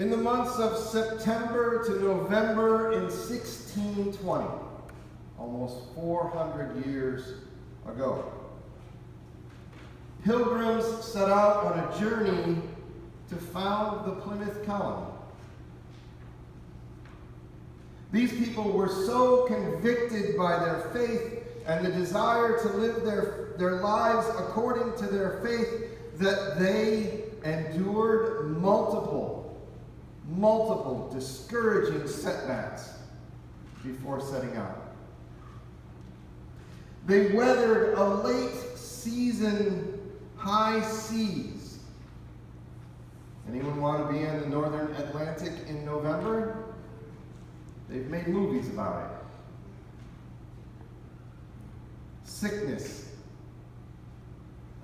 In the months of September to November in 1620, almost 400 years ago, Pilgrims set out on a journey to found the Plymouth colony. These people were so convicted by their faith and the desire to live their lives according to their faith that they endured multiple discouraging setbacks before setting out. They weathered a late season high seas. Anyone want to be in the northern Atlantic in November? They've made movies about it. Sickness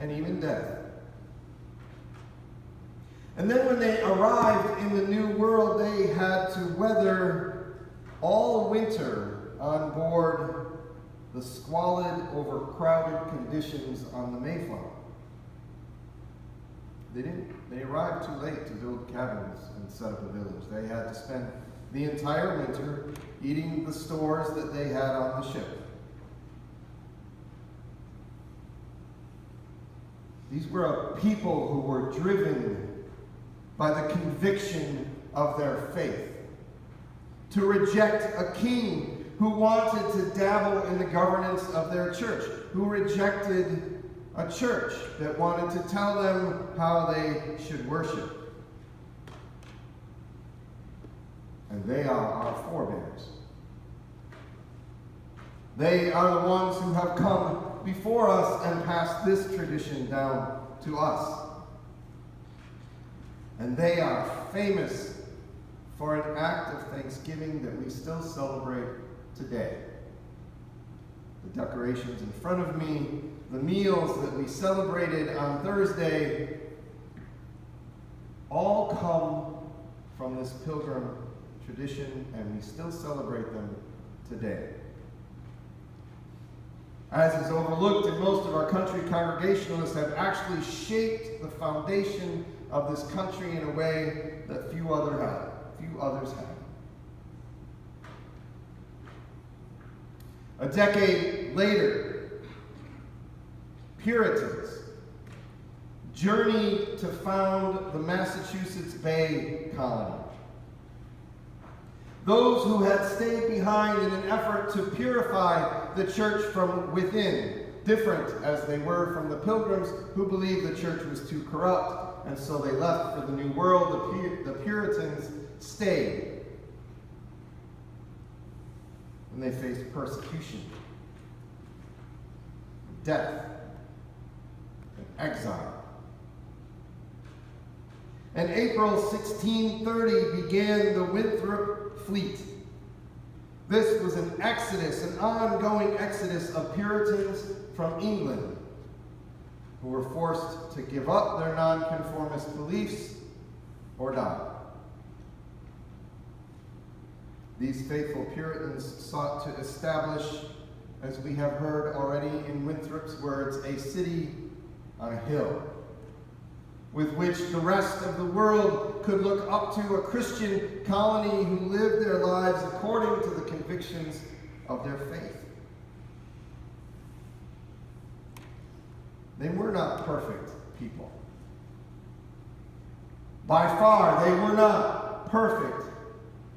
and even death. And then when they arrived in the New World, they had to weather all winter on board the squalid, overcrowded conditions on the Mayflower. They arrived too late to build cabins and set up a village. They had to spend the entire winter eating the stores that they had on the ship. These were a people who were driven by the conviction of their faith, to reject a king who wanted to dabble in the governance of their church, who rejected a church that wanted to tell them how they should worship. And they are our forebears. They are the ones who have come before us and passed this tradition down to us. And they are famous for an act of thanksgiving that we still celebrate today. The decorations in front of me, the meals that we celebrated on Thursday, all come from this Pilgrim tradition, and we still celebrate them today. As is overlooked in most of our country, Congregationalists have actually shaped the foundation of this country in a way that few others have. A decade later, Puritans journeyed to found the Massachusetts Bay Colony. Those who had stayed behind in an effort to purify the church from within, different as they were from the Pilgrims who believed the church was too corrupt, and so they left for the New World. The Puritans stayed. And they faced persecution, death, and exile. In April 1630 began the Winthrop Fleet. This was an exodus, an ongoing exodus of Puritans from England who were forced to give up their nonconformist beliefs or die. These faithful Puritans sought to establish, as we have heard already in Winthrop's words, a city on a hill, with which the rest of the world could look up to, a Christian colony who lived their lives according to the convictions of their faith. They were not perfect people. By far, they were not perfect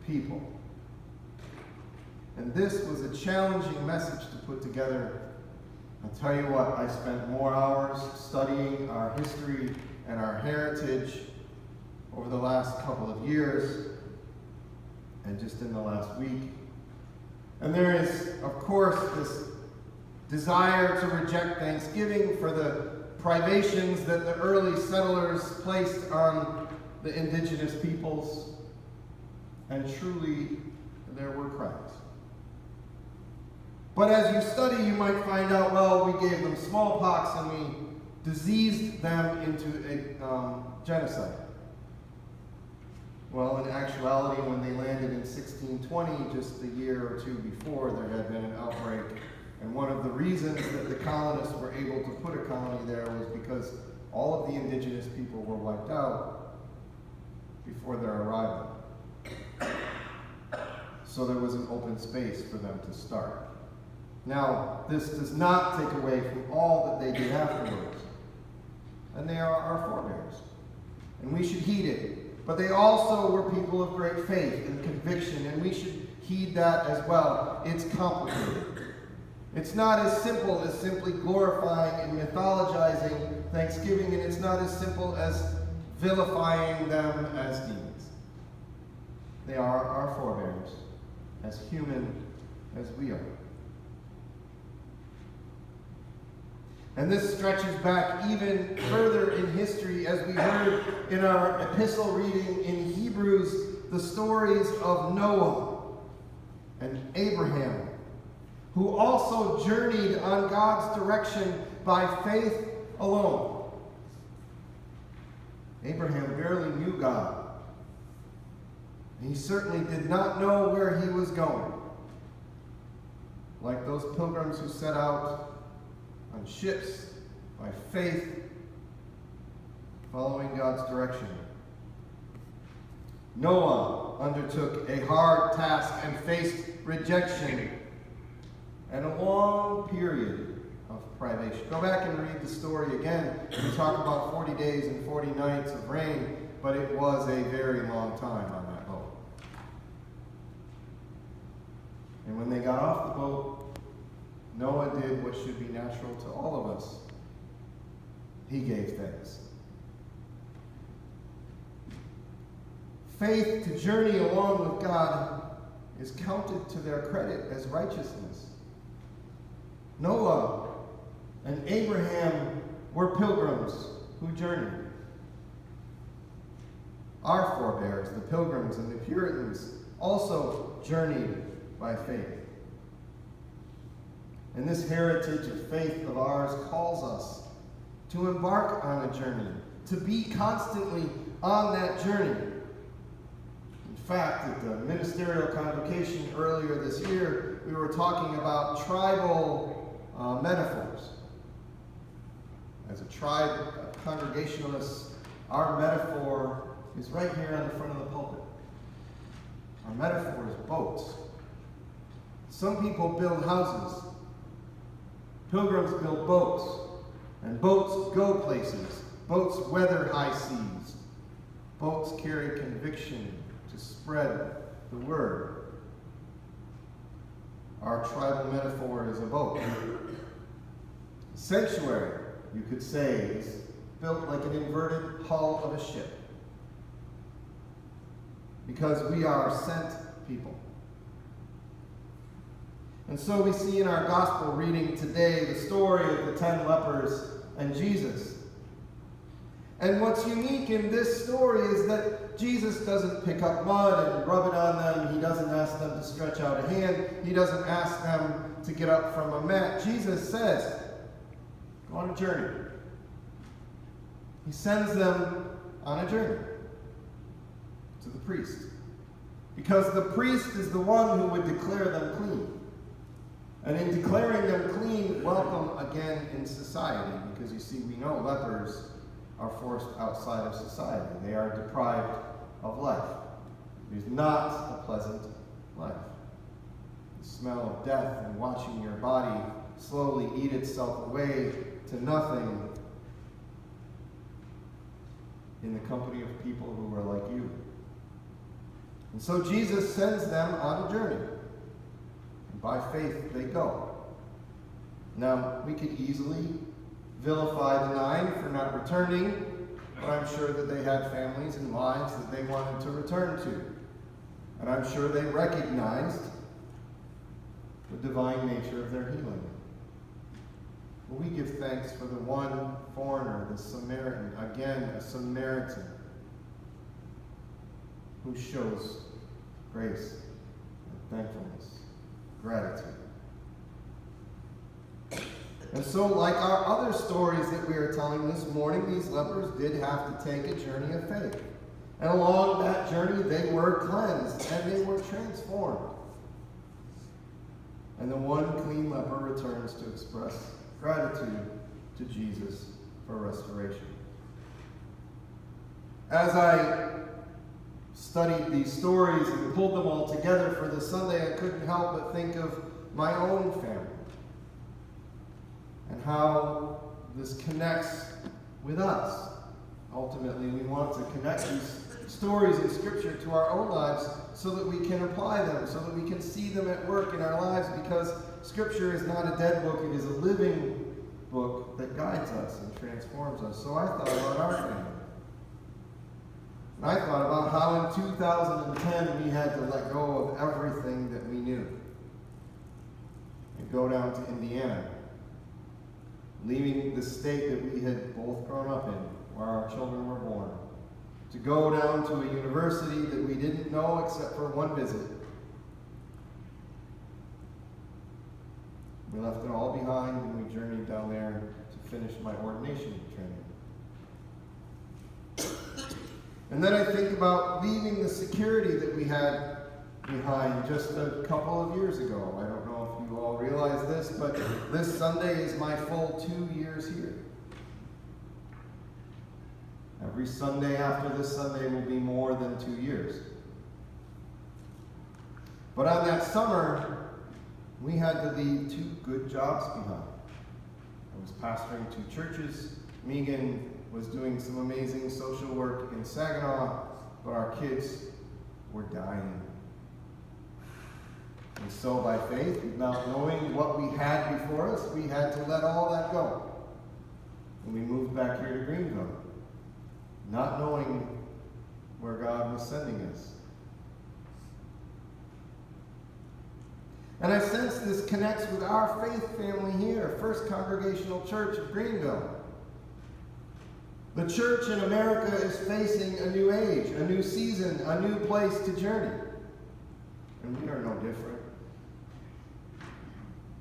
people. And this was a challenging message to put together. I'll tell you what, I spent more hours studying our history and our heritage over the last couple of years and just in the last week. And there is, of course, this desire to reject Thanksgiving for the privations that the early settlers placed on the indigenous peoples. And truly, there were crimes. But as you study, you might find out, well, we gave them smallpox and we diseased them into a genocide. Well, in actuality, when they landed in 1620, just a year or two before, there had been an outbreak. And one of the reasons that the colonists were able to put a colony there was because all of the indigenous people were wiped out before their arrival. So there was an open space for them to start. Now, this does not take away from all that they did afterwards. And they are our forebears. And we should heed it. But they also were people of great faith and conviction, and we should heed that as well. It's complicated. It's not as simple as simply glorifying and mythologizing Thanksgiving, and it's not as simple as vilifying them as demons. They are our forebears, as human as we are. And this stretches back even further in history, as we heard in our epistle reading in Hebrews, the stories of Noah and Abraham, who also journeyed on God's direction by faith alone. Abraham barely knew God. He certainly did not know where he was going. Like those pilgrims who set out on ships by faith, following God's direction. Noah undertook a hard task and faced rejection and a long period of privation. Go back and read the story again. We talk about 40 days and 40 nights of rain, but it was a very long time on that boat. And when they got off the boat, Noah did what should be natural to all of us. He gave thanks. Faith to journey along with God is counted to their credit as righteousness. Noah and Abraham were pilgrims who journeyed. Our forebears, the Pilgrims and the Puritans, also journeyed by faith. And this heritage of faith of ours calls us to embark on a journey, to be constantly on that journey. In fact, at the ministerial convocation earlier this year, we were talking about tribal metaphors. As a tribe of Congregationalists, our metaphor is right here on the front of the pulpit. Our metaphor is boats. Some people build houses. Pilgrims build boats, and boats go places. Boats weather high seas. Boats carry conviction to spread the word. Our tribal metaphor is a boat. Sanctuary, you could say, is built like an inverted hull of a ship, because we are sent people. And so we see in our gospel reading today the story of the 10 lepers and Jesus. And what's unique in this story is that Jesus doesn't pick up mud and rub it on them. He doesn't ask them to stretch out a hand. He doesn't ask them to get up from a mat. Jesus says, go on a journey. He sends them on a journey to the priest, because the priest is the one who would declare them clean. And in declaring them clean, welcome again in society, because you see, we know lepers are forced outside of society. They are deprived of life. It is not a pleasant life. The smell of death and watching your body slowly eat itself away to nothing in the company of people who are like you. And so Jesus sends them on a journey. By faith, they go. Now, we could easily vilify the 9 for not returning, but I'm sure that they had families and lives that they wanted to return to. And I'm sure they recognized the divine nature of their healing. But we give thanks for the one foreigner, the Samaritan, again, a Samaritan, who shows grace and thankfulness. Gratitude. And so, like our other stories that we are telling this morning, these lepers did have to take a journey of faith. And along that journey, they were cleansed and they were transformed. And the one clean leper returns to express gratitude to Jesus for restoration. As I studied these stories and pulled them all together for this Sunday, I couldn't help but think of my own family and how this connects with us. Ultimately, we want to connect these stories in Scripture to our own lives so that we can apply them, so that we can see them at work in our lives, because Scripture is not a dead book, it is a living book that guides us and transforms us. So I thought about our family. And I thought about how in 2010 we had to let go of everything that we knew and go down to Indiana, leaving the state that we had both grown up in, where our children were born, to go down to a university that we didn't know except for one visit. We left it all behind and we journeyed down there to finish my ordination training. And then I think about leaving the security that we had behind just a couple of years ago. I don't know if you all realize this, but this Sunday is my full 2 years here. Every Sunday after this Sunday will be more than 2 years. But on that summer, we had to leave 2 good jobs behind. I was pastoring 2 churches. Megan was doing some amazing social work in Saginaw, but our kids were dying. And so by faith, not knowing what we had before us, we had to let all that go. And we moved back here to Greenville, not knowing where God was sending us. And I sense this connects with our faith family here, First Congregational Church of Greenville. The church in America is facing a new age, a new season, a new place to journey. And we are no different.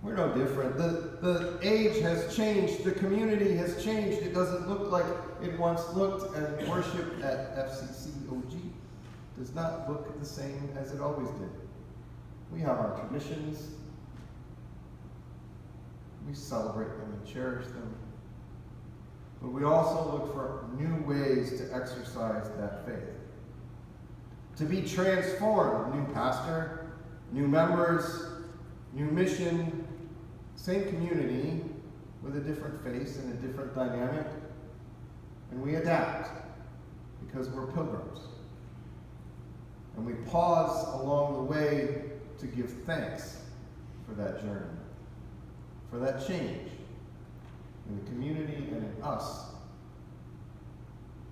We're no different. The age has changed. The community has changed. It doesn't look like it once looked, and worship at FCCOG does not look the same as it always did. We have our traditions. We celebrate them and cherish them. But we also look for new ways to exercise that faith. To be transformed. New pastor, new members, new mission, same community with a different face and a different dynamic. And we adapt because we're pilgrims. And we pause along the way to give thanks for that journey, for that change in the community and in us.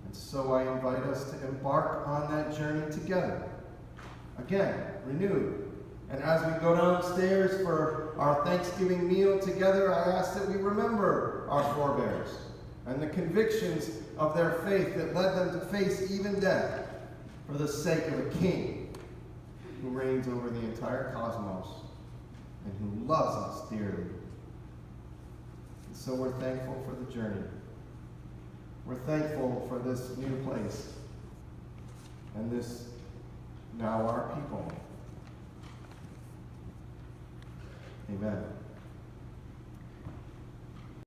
And so I invite us to embark on that journey together. Again, renewed. And as we go downstairs for our Thanksgiving meal together, I ask that we remember our forebears and the convictions of their faith that led them to face even death for the sake of a king who reigns over the entire cosmos and who loves us dearly. And so we're thankful for the journey. We're thankful for this new place and this now our people. Amen.